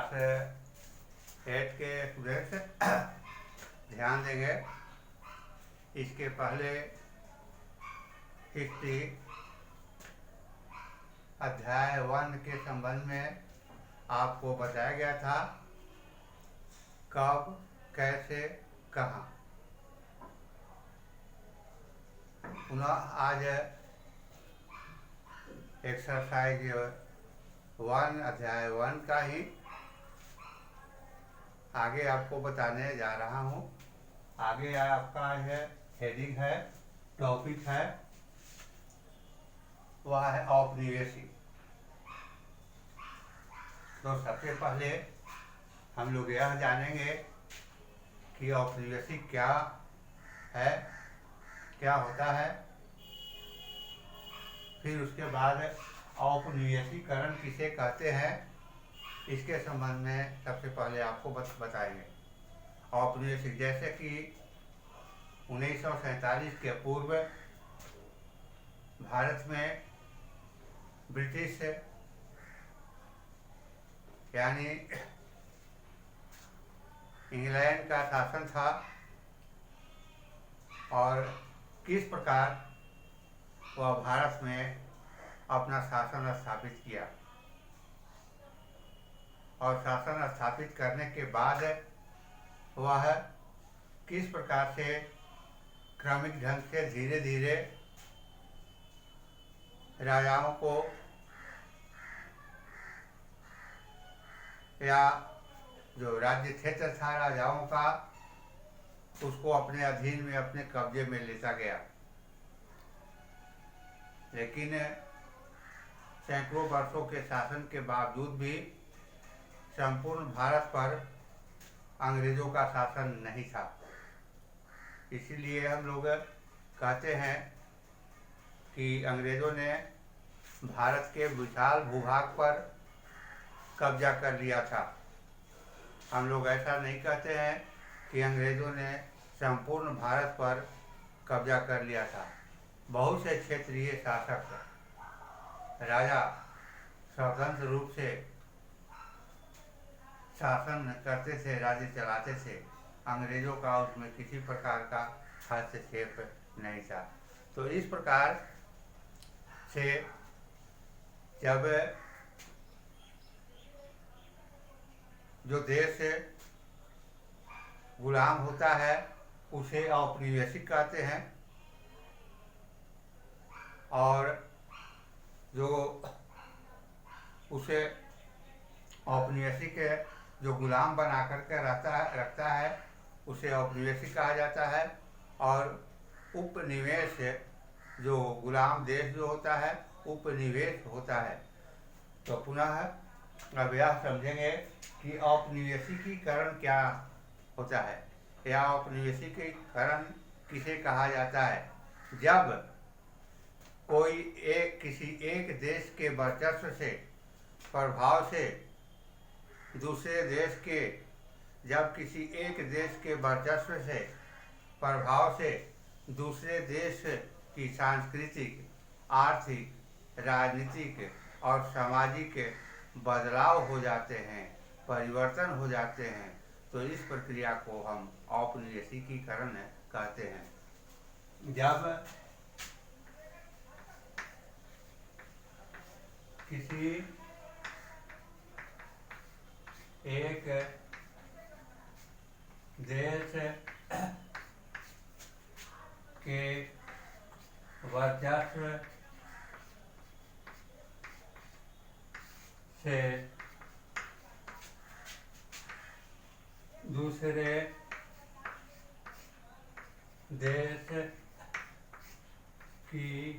Class 8 के students ध्यान देंगे। इसके पहले हिस्ट्री अध्याय 1 के संबंध में आपको बताया गया था, कब, कैसे, कहाँ। पुनः आज एक्सरसाइज 1 अध्याय 1 का ही आगे आपको बताने जा रहा हूँ। आगे आपका है हेडिंग है, टॉपिक है, वह है औपनिवेशिक। तो सबसे पहले हम लोग यह जानेंगे कि औपनिवेशिक क्या है, क्या होता है। फिर उसके बाद औपनिवेशीकरण किसे कहते हैं, इसके संबंध में सबसे पहले आपको बताएंगे। औपनिवेशिक जैसे कि 1947 के पूर्व भारत में ब्रिटिश यानी इंग्लैंड का शासन था, और किस प्रकार वह भारत में अपना शासन स्थापित किया, और शासन स्थापित करने के बाद वह किस प्रकार से क्रमिक ढंग से धीरे धीरे राजाओं को या जो राज्य क्षेत्र था राजाओं का, उसको अपने अधीन में, अपने कब्जे में लेता गया। लेकिन सैकड़ों वर्षों के शासन के बावजूद भी संपूर्ण भारत पर अंग्रेजों का शासन नहीं था। इसीलिए हम लोग कहते हैं कि अंग्रेजों ने भारत के विशाल भूभाग पर कब्जा कर लिया था। हम लोग ऐसा नहीं कहते हैं कि अंग्रेजों ने संपूर्ण भारत पर कब्जा कर लिया था। बहुत से क्षेत्रीय शासक राजा स्वतंत्र रूप से शासन करते थे, राज्य चलाते थे। अंग्रेजों का उसमें किसी प्रकार का हस्तक्षेप नहीं था। तो इस प्रकार से जब जो देश गुलाम होता है उसे औपनिवेशिक कहते हैं, और जो उसे औपनिवेशिक जो गुलाम बना करके रखता है उसे औपनिवेशिक कहा जाता है। और उपनिवेश जो गुलाम देश जो होता है उपनिवेश होता है। तो पुनः अब यह समझेंगे कि औपनिवेशीकरण क्या होता है या औपनिवेशीकरण किसे कहा जाता है। जब कोई किसी एक देश के वर्चस्व से, प्रभाव से दूसरे देश के, जब किसी एक देश के वर्चस्व से, प्रभाव से दूसरे देश की सांस्कृतिक, आर्थिक, राजनीतिक और सामाजिक बदलाव हो जाते हैं, परिवर्तन हो जाते हैं, तो इस प्रक्रिया को हम औपनिवेशीकरण कहते हैं। जब किसी एक देश के वर्चस्व से दूसरे देश की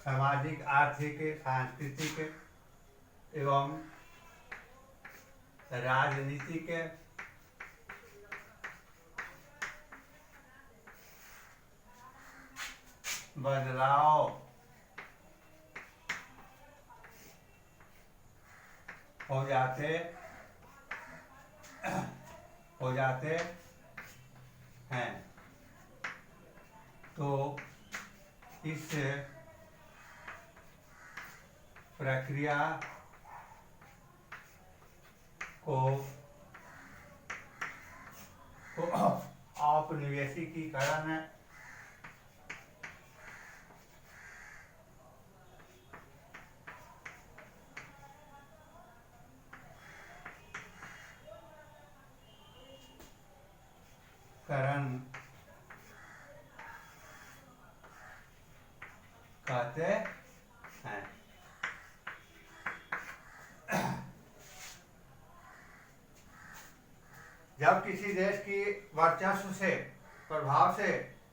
सामाजिक, आर्थिक, सांस्कृतिक, एवं राजनीतिक बदलाव हो जाते हैं। तो इस प्रक्रिया को औपनिवेशिकीकरण कहते हैं। जब किसी देश की वर्चस्व से प्रभाव से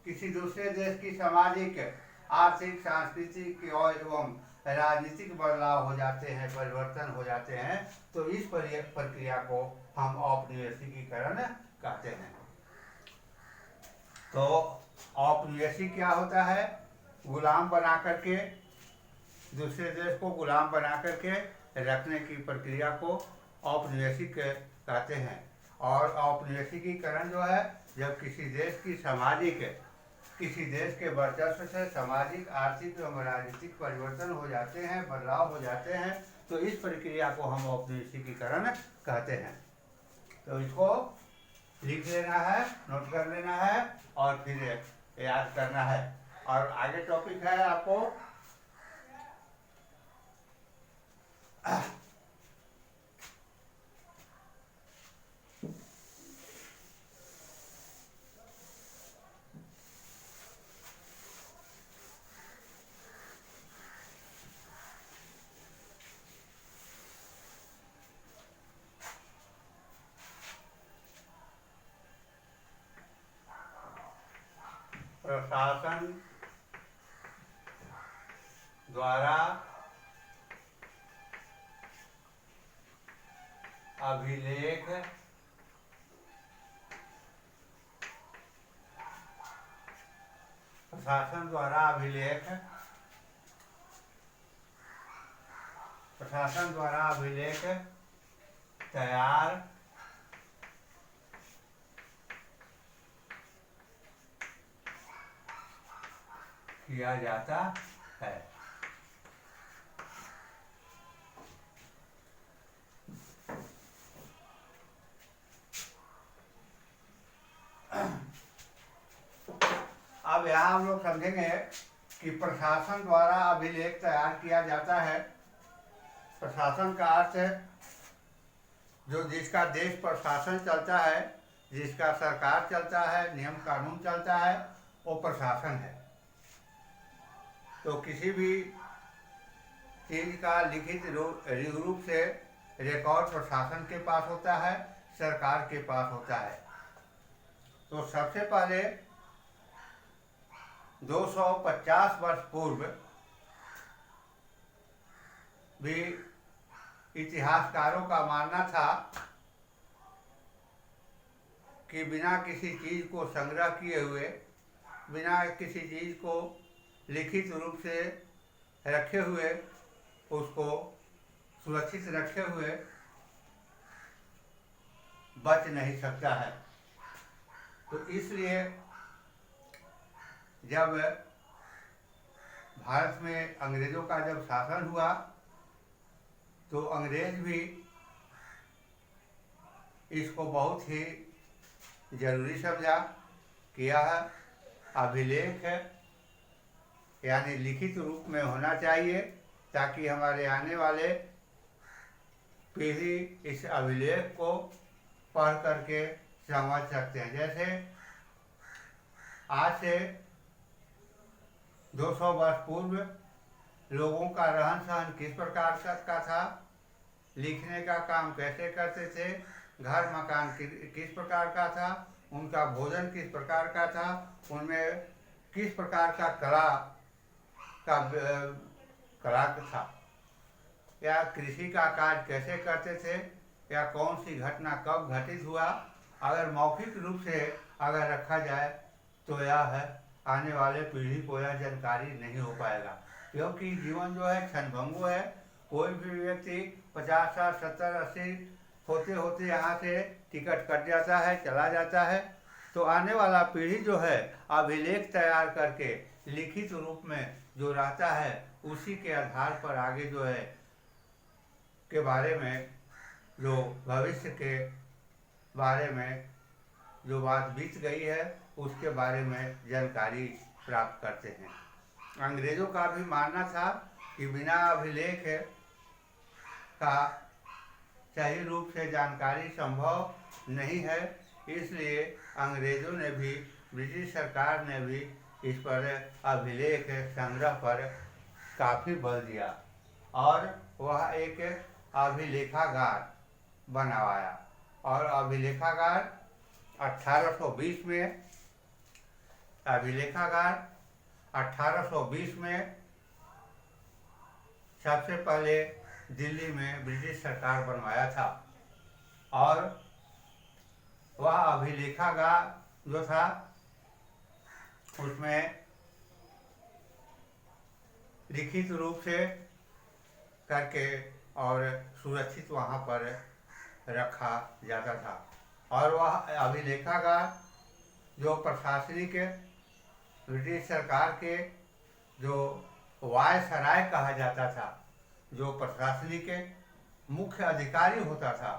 किसी दूसरे देश की सामाजिक, आर्थिक, सांस्कृतिक एवं राजनीतिक बदलाव हो जाते हैं, परिवर्तन हो जाते हैं, तो इस प्रक्रिया को हम औपनिवेशिकीकरण कहते हैं। तो औपनिवेशिक क्या होता है? गुलाम बना करके, दूसरे देश को गुलाम बना करके रखने की प्रक्रिया को औपनिवेशिक कहते हैं। और औपनिवेशिकीकरण जो है, जब किसी देश की सामाजिक, किसी देश के वर्चस्व से सामाजिक, आर्थिक एवं राजनीतिक परिवर्तन हो जाते हैं, बदलाव हो जाते हैं, तो इस प्रक्रिया को हम औपनिवेशिकीकरण कहते हैं। तो इसको लिख लेना है, नोट कर लेना है और फिर याद करना है। और आगे टॉपिक है आपको प्रशासन द्वारा अभिलेख तैयार किया जाता है। अब यहाँ हम लोग समझेंगे कि प्रशासन द्वारा अभिलेख तैयार किया जाता है। प्रशासन का अर्थ है जो जिसका देश प्रशासन चलता है, जिसका सरकार चलता है, नियम कानून चलता है, वो प्रशासन है। तो किसी भी चीज का लिखित रूप से रिकॉर्ड प्रशासन के पास होता है, सरकार के पास होता है। तो सबसे पहले 250 वर्ष पूर्व भी इतिहासकारों का मानना था कि बिना किसी चीज को संग्रह किए हुए, बिना किसी चीज को लिखित रूप से रखे हुए, उसको सुरक्षित रखे हुए बच नहीं सकता है। तो इसलिए जब भारत में अंग्रेजों का जब शासन हुआ, तो अंग्रेज भी इसको बहुत ही जरूरी समझा कि यह अभिलेख यानी लिखित रूप में होना चाहिए, ताकि हमारे आने वाले पीढ़ी इस अभिलेख को पढ़ करके समझ सकते हैं। जैसे आज से 200 वर्ष पूर्व लोगों का रहन सहन किस प्रकार का था, लिखने का काम कैसे करते थे, घर मकान किस प्रकार का था, उनका भोजन किस प्रकार का था, उनमें किस प्रकार का कला था, या कृषि का कार्य कैसे करते थे, या कौन सी घटना कब घटित हुआ, अगर मौखिक रूप से अगर रखा जाए तो यह है आने वाले पीढ़ी को यह जानकारी नहीं हो पाएगा, क्योंकि जीवन जो है क्षणभंगुर है। कोई भी व्यक्ति 50 साल 70 80 होते होते यहाँ से टिकट कट जाता है, चला जाता है। तो आने वाला पीढ़ी जो है अभिलेख तैयार करके लिखित रूप में जो रहता है, उसी के आधार पर आगे जो है के बारे में, जो भविष्य के बारे में जो बात बीत गई है उसके बारे में जानकारी प्राप्त करते हैं। अंग्रेज़ों का भी मानना था कि बिना अभिलेख का सही रूप से जानकारी संभव नहीं है, इसलिए अंग्रेज़ों ने भी, ब्रिटिश सरकार ने भी इस पर अभिलेख संग्रह पर काफ़ी बल दिया और वह एक अभिलेखागार बनवाया। और अभिलेखागार 1820 में 1820 में सबसे पहले दिल्ली में ब्रिटिश सरकार बनवाया था। और वह अभिलेखागार जो था उसमें लिखित रूप से करके और सुरक्षित वहाँ पर रखा जाता था। और वह अभिलेखागार जो प्रशासनिक ब्रिटिश सरकार के जो वायसराय कहा जाता था, जो प्रशासनिक मुख्य अधिकारी होता था,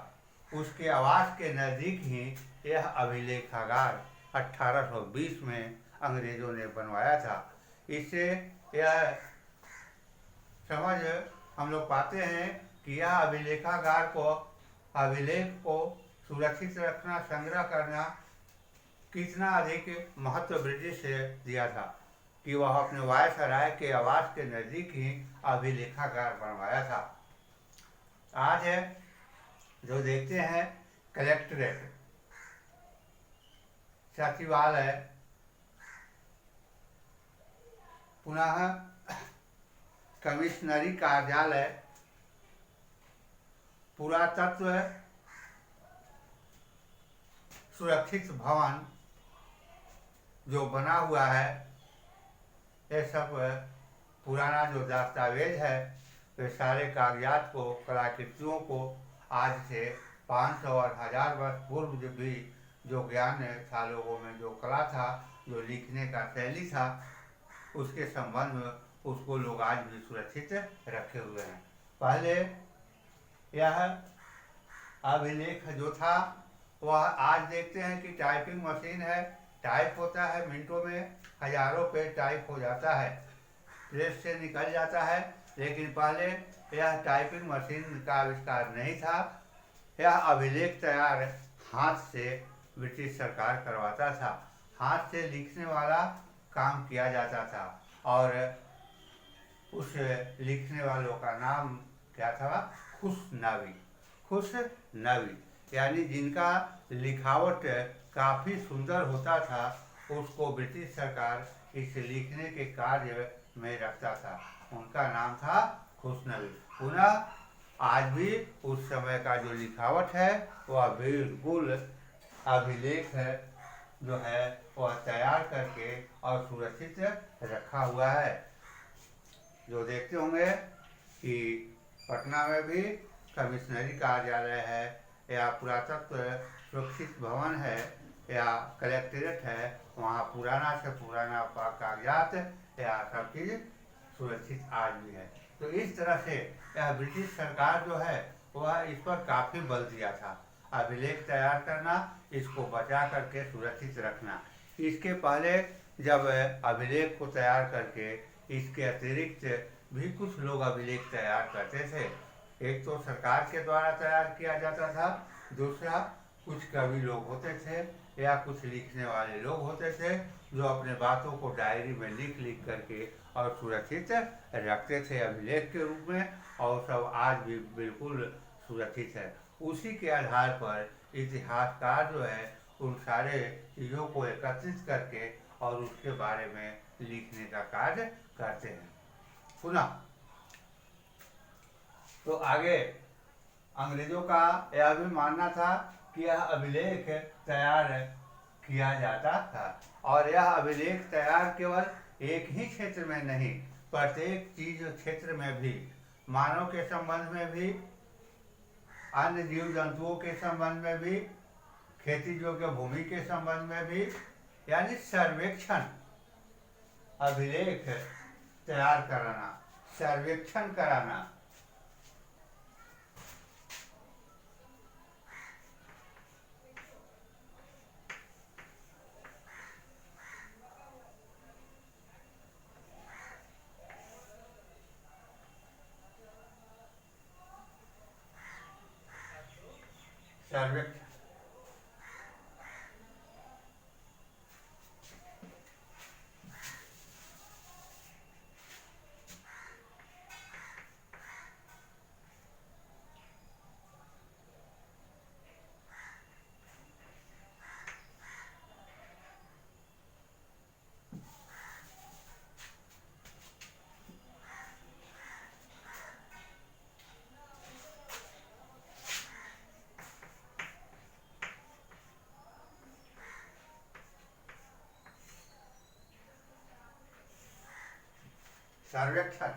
उसके आवास के नज़दीक ही यह अभिलेखागार 1820 में अंग्रेज़ों ने बनवाया था। इससे यह समझ हम लोग पाते हैं कि यह अभिलेखागार को, अभिलेख को सुरक्षित रखना, संग्रह करना कितना अधिक महत्व ब्रिटिश से दिया था कि वह अपने वायसराय के आवास के नज़दीक ही अभिलेखागार बनवाया था। आज जो देखते हैं कलेक्ट्रेट, सचिवालय, पुनः कमिश्नरी कार्यालय, पुरातत्व सुरक्षित भवन जो बना हुआ है, ये सब पुराना जो दस्तावेज है, वे सारे कागजात को, कलाकृतियों को आज से 500 और 1000 वर्ष पूर्व भी जो ज्ञान था लोगों में, जो कला था, जो लिखने का शैली था, उसके संबंध में उसको लोग आज भी सुरक्षित रखे हुए हैं। पहले यह अभिलेख जो था वह आज देखते हैं कि टाइपिंग मशीन है, टाइप होता है, मिनटों में हजारों पेज टाइप हो जाता है, प्रेस से निकल जाता है। लेकिन पहले यह टाइपिंग मशीन का आविष्कार नहीं था। यह अभिलेख तैयार हाथ से ब्रिटिश सरकार करवाता था, हाथ से लिखने वाला काम किया जाता था। और उस लिखने वालों का नाम क्या था? खुशनवी। खुशनवी यानी जिनका लिखावट काफ़ी सुंदर होता था, उसको ब्रिटिश सरकार इस लिखने के कार्य में रखता था, उनका नाम था खुशनवी। पुनः आज भी उस समय का जो लिखावट है वह बिल्कुल अभिलेख जो है वह तैयार करके और सुरक्षित रखा हुआ है। जो देखते होंगे कि पटना में भी कमिश्नरी कार्यालय है, या पुरातत्व सुरक्षित भवन है, या कलेक्ट्रेट है, वहाँ पुराना से पुराना कागजात या सब चीज़ सुरक्षित आज भी है। तो इस तरह से यह ब्रिटिश सरकार जो है वह इस पर काफ़ी बल दिया था, अभिलेख तैयार करना, इसको बचा करके सुरक्षित रखना। इसके पहले जब अभिलेख को तैयार करके इसके अतिरिक्त भी कुछ लोग अभिलेख तैयार करते थे। एक तो सरकार के द्वारा तैयार किया जाता था, दूसरा कुछ कवि लोग होते थे या कुछ लिखने वाले लोग होते थे जो अपने बातों को डायरी में लिख करके और सुरक्षित रखते थे अभिलेख के रूप में, और सब आज भी बिल्कुल सुरक्षित है। उसी के आधार पर इतिहासकार जो है उन सारे चीज़ों को एकत्रित करके और उसके बारे में लिखने का कार्य करते हैं। सुना तो आगे अंग्रेजों का यह भी मानना था कि यह अभिलेख तैयार किया जाता था। और यह अभिलेख तैयार केवल एक ही क्षेत्र में नहीं, प्रत्येक चीज क्षेत्र में भी, मानव के संबंध में भी, अन्य जीव जंतुओं के संबंध में भी, खेती योग्य भूमि के संबंध में भी, यानी सर्वेक्षण, अभिलेख तैयार कराना, सर्वेक्षण कराना। सर्वेक्षण सर्वेक्षण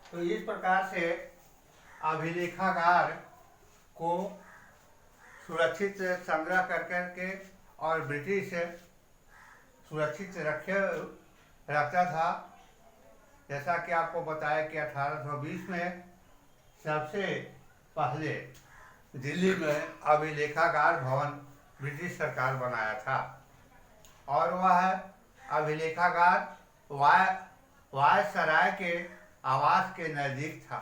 तो इस प्रकार से अभिलेखागार को सुरक्षित संग्रह कर करके और ब्रिटिश सुरक्षित रखता था। जैसा कि आपको बताया कि 1820 में सबसे पहले दिल्ली में अभिलेखागार भवन ब्रिटिश सरकार बनाया था, और वह अभिलेखागार वायसराय के आवास के नज़दीक था।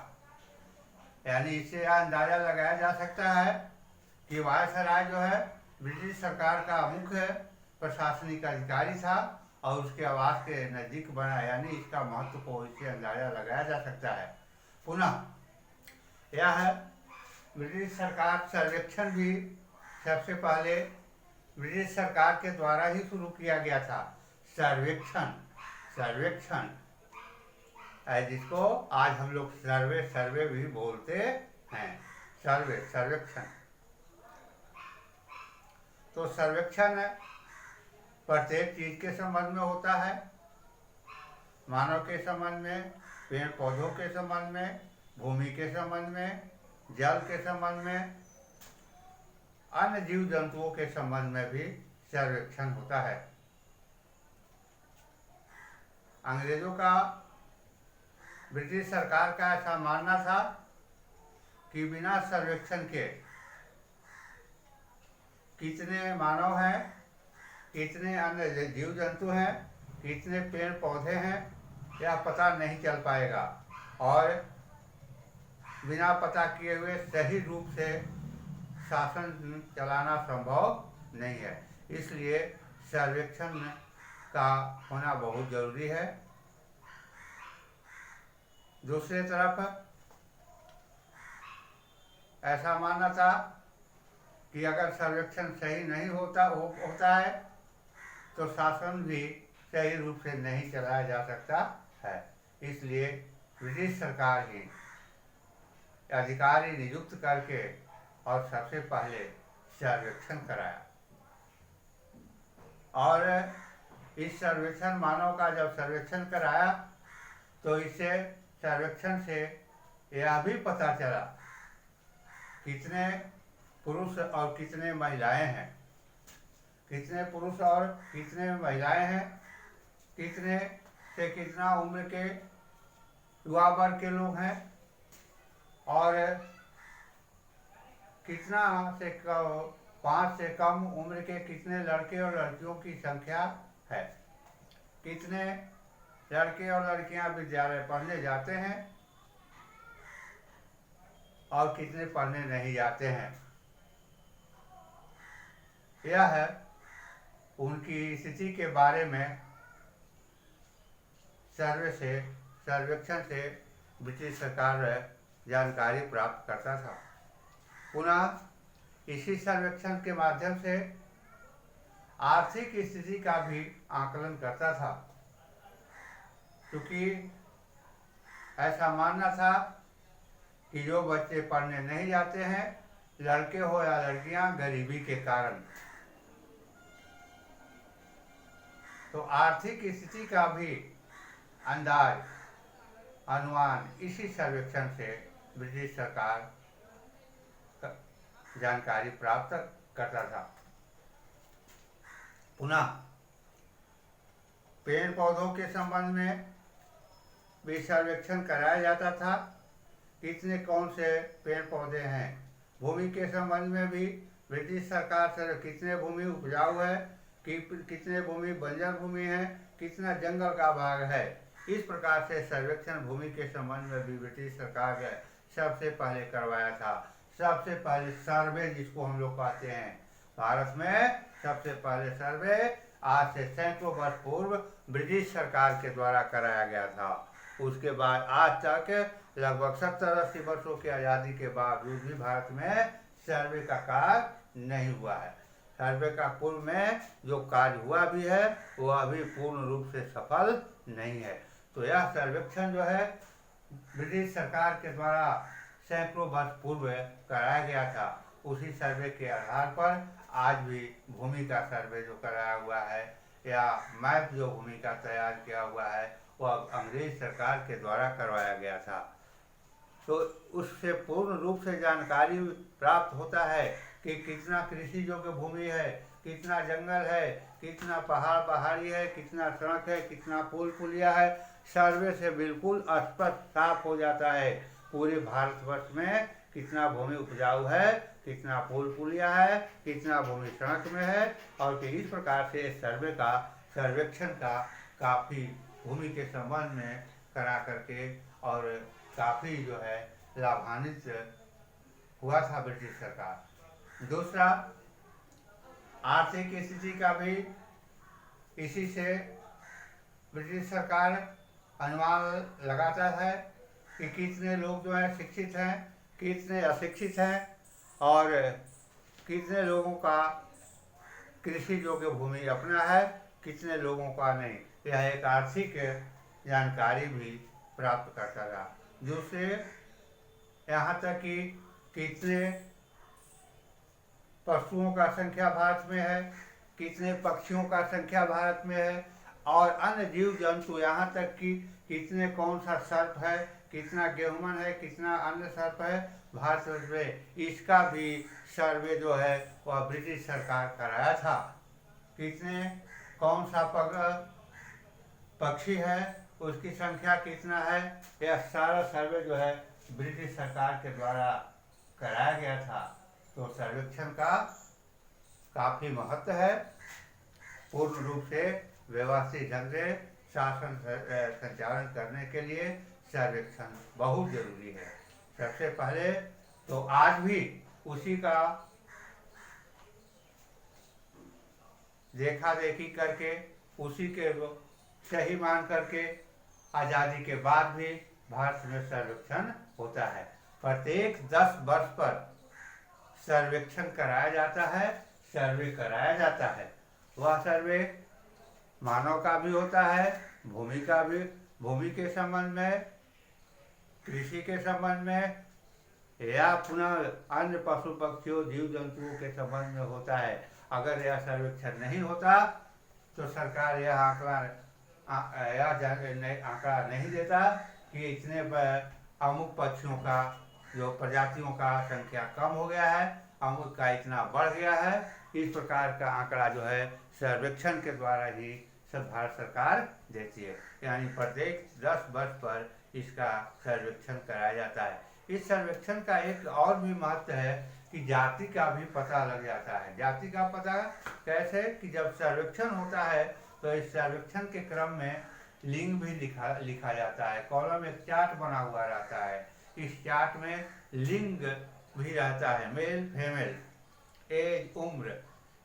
यानी इससे अंदाज़ा लगाया जा सकता है कि वायसराय जो है ब्रिटिश सरकार का मुख्य प्रशासनिक अधिकारी था और उसके आवास के नज़दीक बना, यानी इसका महत्व को इससे अंदाज़ा लगाया जा सकता है। पुनः यह ब्रिटिश सरकार सर्वेक्षण भी सबसे पहले ब्रिटिश सरकार के द्वारा ही शुरू किया गया था। सर्वेक्षण जिसको आज हम लोग सर्वे भी बोलते हैं। सर्वेक्षण तो सर्वेक्षण प्रत्येक चीज के संबंध में होता है, मानव के संबंध में, पेड़ पौधों के संबंध में, भूमि के संबंध में, जल के संबंध में, अन्य जीव जंतुओं के संबंध में भी सर्वेक्षण होता है। अंग्रेजों का, ब्रिटिश सरकार का ऐसा मानना था कि बिना सर्वेक्षण के कितने मानव हैं, कितने अन्य जीव जंतु हैं, कितने पेड़ पौधे हैं, यह पता नहीं चल पाएगा, और बिना पता किए हुए सही रूप से शासन चलाना संभव नहीं है। इसलिए सर्वेक्षण का होना बहुत जरूरी है। दूसरी तरफ ऐसा मानना था कि अगर सर्वेक्षण सही नहीं होता है तो शासन भी सही रूप से नहीं चलाया जा सकता है। इसलिए ब्रिटिश सरकार ही अधिकारी नियुक्त करके और सबसे पहले सर्वेक्षण कराया, और इस सर्वेक्षण मानव का जब सर्वेक्षण कराया तो इससे सर्वेक्षण से यह भी पता चला कितने पुरुष और कितने महिलाएं हैं, कितने पुरुष और कितने महिलाएं हैं, कितने से कितना उम्र के युवा वर्ग के लोग हैं, और कितना से 5 से कम उम्र के कितने लड़के और लड़कियों की संख्या है, कितने लड़के और लड़कियां विद्यालय पढ़ने जाते हैं और कितने पढ़ने नहीं जाते हैं। यह है उनकी स्थिति के बारे में सर्वेक्षण से ब्रिटिश सरकार जानकारी प्राप्त करता था। पुनः इसी सर्वेक्षण के माध्यम से आर्थिक स्थिति का भी आकलन करता था, क्योंकि ऐसा मानना था कि जो बच्चे पढ़ने नहीं जाते हैं, लड़के हो या लड़कियां, गरीबी के कारण, तो आर्थिक स्थिति का भी अंदाज अनुमान इसी सर्वेक्षण से ब्रिटिश सरकार जानकारी प्राप्त करता था। पुनः पेड़ पौधों के संबंध में भी सर्वेक्षण कराया जाता था, कितने कौन से पेड़ पौधे हैं। भूमि के संबंध में भी ब्रिटिश सरकार से कितने भूमि उपजाऊ है, कितने भूमि बंजर भूमि है, कितना जंगल का भाग है। इस प्रकार से सर्वेक्षण भूमि के संबंध में भी ब्रिटिश सरकार ने सबसे पहले करवाया था। सबसे पहले सर्वे जिसको हम लोग कहते हैं, भारत में सबसे पहले सर्वे आज से सैकड़ों वर्ष पूर्व ब्रिटिश सरकार के द्वारा कराया गया था। उसके बाद आज तक लगभग 70-80 वर्षों की आज़ादी के बावजूद भी भारत में सर्वे का कार्य नहीं हुआ है। सर्वे का पूर्व में जो कार्य हुआ भी है वो अभी पूर्ण रूप से सफल नहीं है। तो यह सर्वेक्षण जो है ब्रिटिश सरकार के द्वारा सैकड़ों वर्ष पूर्व कराया गया था। उसी सर्वे के आधार पर आज भी भूमि का सर्वे जो कराया हुआ है या मैप जो भूमि का तैयार किया हुआ है वह अंग्रेज सरकार के द्वारा करवाया गया था। तो उससे पूर्ण रूप से जानकारी प्राप्त होता है कि कितना कृषि योग्य भूमि है, कितना जंगल है, कितना पहाड़ी है, कितना सड़क है, कितना पुल पुलिया है। सर्वे से बिल्कुल स्पष्ट साफ हो जाता है पूरे भारतवर्ष में कितना भूमि उपजाऊ है, कितना पुल पुलिया है, कितना भूमि सड़क में है। और कि इस प्रकार से सर्वेक्षण का काफ़ी भूमि के संबंध में करा करके और काफ़ी जो है लाभान्वित हुआ था ब्रिटिश सरकार। दूसरा, आर्थिक स्थिति का भी इसी से ब्रिटिश सरकार अनुमान लगाता है कि कितने लोग जो है शिक्षित हैं, कितने अशिक्षित हैं और कितने लोगों का कृषि योग्य भूमि अपना है, कितने लोगों का नहीं। यह एक आर्थिक जानकारी भी प्राप्त करता था, जिससे यहाँ तक कि कितने पशुओं का संख्या भारत में है, कितने पक्षियों का संख्या भारत में है और अन्य जीव जंतु, यहाँ तक कि कितने कौन सा सर्प है, कितना गेहूमन है, कितना अन्य सर्प है भारत में, इसका भी सर्वे जो है वह ब्रिटिश सरकार कराया था। कितने कौन सा पक्षी है, उसकी संख्या कितना है, यह सारा सर्वे जो है ब्रिटिश सरकार के द्वारा कराया गया था। तो सर्वेक्षण का काफ़ी महत्व है। पूर्ण रूप से व्यवस्थित ढंग से शासन संचालन करने के लिए सर्वेक्षण बहुत जरूरी है। सबसे पहले तो आज भी उसी का देखा देखी करके, उसी के सही मान करके आज़ादी के बाद भी भारत में सर्वेक्षण होता है। प्रत्येक 10 वर्ष पर सर्वेक्षण कराया जाता है, सर्वे कराया जाता है। वह सर्वे मानव का भी होता है, भूमि का भी, भूमि के संबंध में, कृषि के संबंध में या पुनः अन्य पशु पक्षियों जीव जंतुओं के संबंध में होता है। अगर यह सर्वेक्षण नहीं होता तो सरकार यह आंकड़ा नहीं देता कि इतने अमुक पक्षियों का जो प्रजातियों का संख्या कम हो गया है, अमुक का इतना बढ़ गया है। इस प्रकार का आंकड़ा जो है सर्वेक्षण के द्वारा ही सब भारत सरकार देती है। यानी प्रत्येक 10 वर्ष पर इसका सर्वेक्षण कराया जाता है। इस सर्वेक्षण का एक और भी महत्व है कि जाति का भी पता लग जाता है। जाति का पता कैसे कि जब सर्वेक्षण होता है तो इस सर्वेक्षण के क्रम में लिंग भी लिखा जाता है। कॉलम एक चार्ट बना हुआ रहता है, इस चार्ट में लिंग भी रहता है, मेल फीमेल, एज उम्र,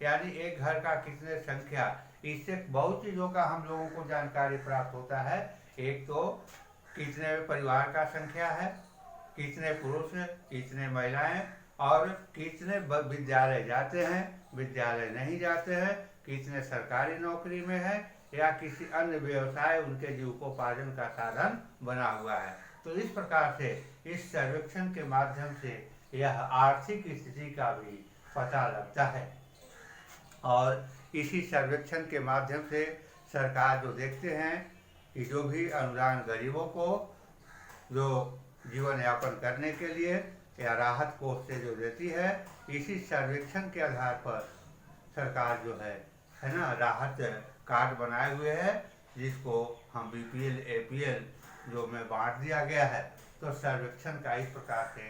यानी एक घर का कितने संख्या। इससे बहुत चीज़ों का हम लोगों को जानकारी प्राप्त होता है। एक तो कितने परिवार का संख्या है, कितने पुरुष, कितने महिलाएं और कितने विद्यालय जाते हैं, विद्यालय नहीं जाते हैं, कितने सरकारी नौकरी में है या किसी अन्य व्यवसाय उनके जीविकोपार्जन का साधन बना हुआ है। तो इस प्रकार से इस सर्वेक्षण के माध्यम से यह आर्थिक स्थिति का भी पता लगता है। और इसी सर्वेक्षण के माध्यम से सरकार जो देखते हैं कि जो भी अनुदान गरीबों को जो जीवन यापन करने के लिए या राहत कोष से जो देती है, इसी सर्वेक्षण के आधार पर सरकार जो है ना, राहत कार्ड बनाए हुए है, जिसको हम BPL APL जो में बांट दिया गया है। तो सर्वेक्षण का इस प्रकार से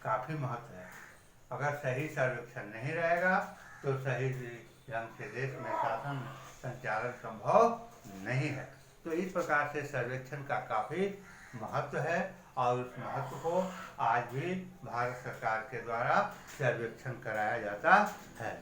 काफ़ी महत्व है। अगर सही सर्वेक्षण नहीं रहेगा तो सही ढंग से देश में शासन संचालन संभव नहीं है। तो इस प्रकार से सर्वेक्षण का काफ़ी महत्व है और उस महत्व को आज भी भारत सरकार के द्वारा सर्वेक्षण कराया जाता है।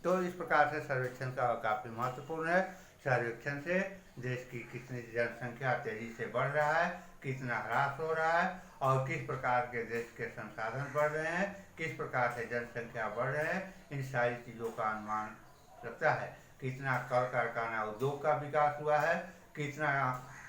तो इस प्रकार से सर्वेक्षण का काफ़ी महत्वपूर्ण है। सर्वेक्षण से देश की कितनी जनसंख्या तेजी से बढ़ रहा है, कितना ह्रास हो रहा है और किस प्रकार के देश के संसाधन बढ़ रहे हैं, किस प्रकार से जनसंख्या बढ़ रहे हैं, इन सारी चीज़ों का अनुमान लगता है। कितना कल कारखाना उद्योग का विकास हुआ है, कितना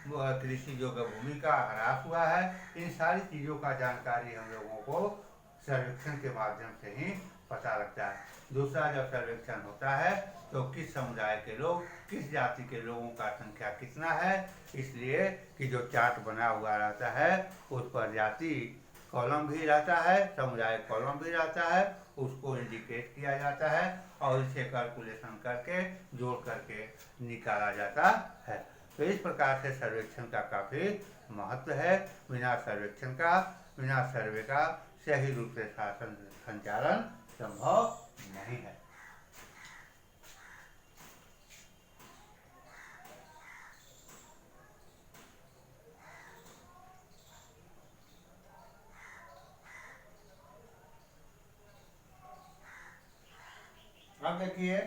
कृषि योग्य भूमि का ह्रास हुआ है, इन सारी चीज़ों का जानकारी हम लोगों को सर्वेक्षण के माध्यम से ही पता लगता है। दूसरा, जब सर्वेक्षण होता है तो किस समुदाय के लोग, किस जाति के लोगों का संख्या कितना है, इसलिए कि जो चार्ट बना हुआ रहता है उस पर जाति कॉलम भी रहता है, समुदाय कॉलम भी रहता है, उसको इंडिकेट किया जाता है और इसे कैलकुलेशन करके जोड़ करके निकाला जाता है। तो इस प्रकार से सर्वेक्षण का काफ़ी महत्व है। बिना सर्वेक्षण का, बिना सर्वे का सही रूप से शासन संचालन संभव नहीं है। अब देखिए,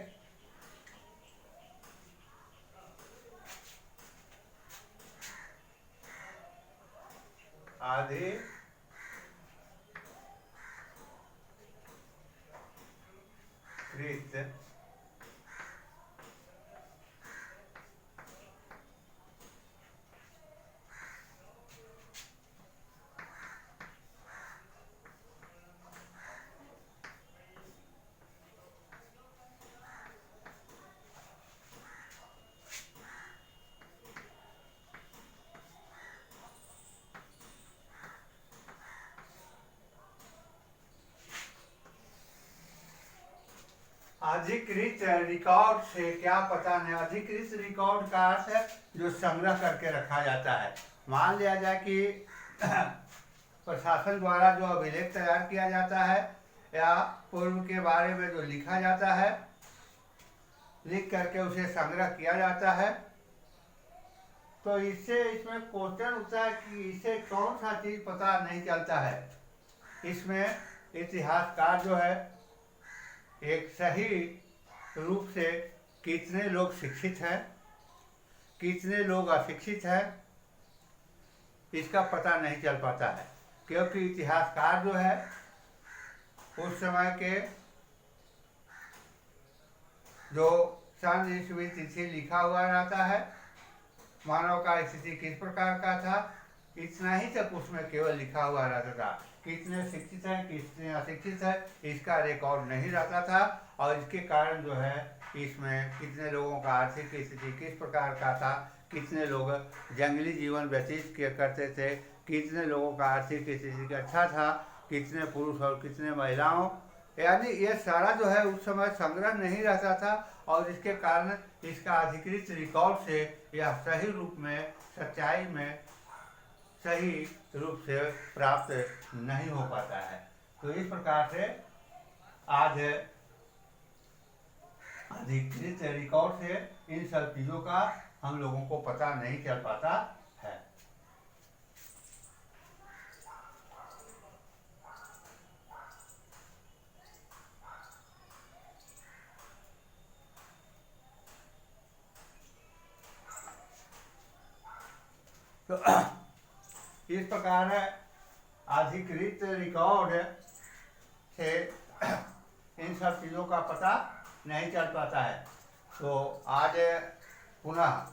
अधिकृत रिकॉर्ड से क्या पता नहीं। अधिकृत रिकॉर्ड का अर्थ है जो संग्रह करके रखा जाता है। मान लिया जाए कि प्रशासन द्वारा जो अभिलेख तैयार किया जाता है या पूर्व के बारे में जो लिखा जाता है, लिख करके उसे संग्रह किया जाता है, तो इससे इसमें क्वेश्चन उठता है कि इसे कौन सा चीज़ पता नहीं चलता है। इसमें इतिहासकार जो है एक सही रूप से कितने लोग शिक्षित हैं, कितने लोग अशिक्षित हैं, इसका पता नहीं चल पाता है, क्योंकि इतिहासकार जो है उस समय के जो सन ईस्वी तिथि लिखा हुआ रहता है, मानव का स्थिति किस प्रकार का था, इतना ही तक उसमें केवल लिखा हुआ रहता था। कितने शिक्षित हैं, कितने अशिक्षित हैं, इसका रिकॉर्ड नहीं रहता था और इसके कारण जो है इसमें कितने लोगों का आर्थिक स्थिति किस प्रकार का था, कितने लोग जंगली जीवन व्यतीत करते थे, कितने लोगों का आर्थिक स्थिति अच्छा था, कितने पुरुष और कितने महिलाओं, यानी ये सारा जो है उस समय संग्रह नहीं रहता था और इसके कारण इसका अधिकृत रिकॉर्ड से यह सही रूप में, सच्चाई में सही रूप से प्राप्त नहीं हो पाता है। तो इस प्रकार से आज अधिकृत रिकॉर्ड से इन सब चीज़ों का हम लोगों को पता नहीं चल पाता है। तो इस प्रकार है अधिकृत रिकॉर्ड से इन सब चीज़ों का पता नहीं चल पाता है। तो आज पुनः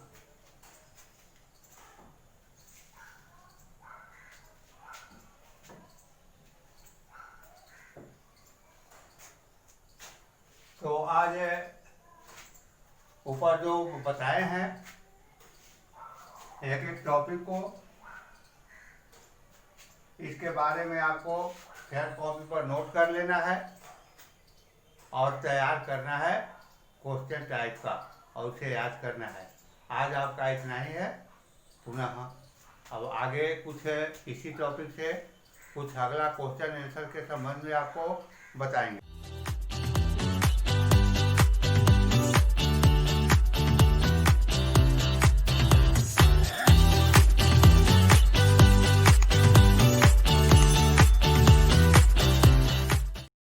ऊपर जो बताए हैं एक एक टॉपिक को, इसके बारे में आपको खैर कॉपी पर नोट कर लेना है और तैयार करना है क्वेश्चन टाइप का और उसे याद करना है। आज आपका इतना ही है। पुनः अब आगे कुछ इसी टॉपिक से कुछ अगला क्वेश्चन आंसर के संबंध में आपको बताएंगे।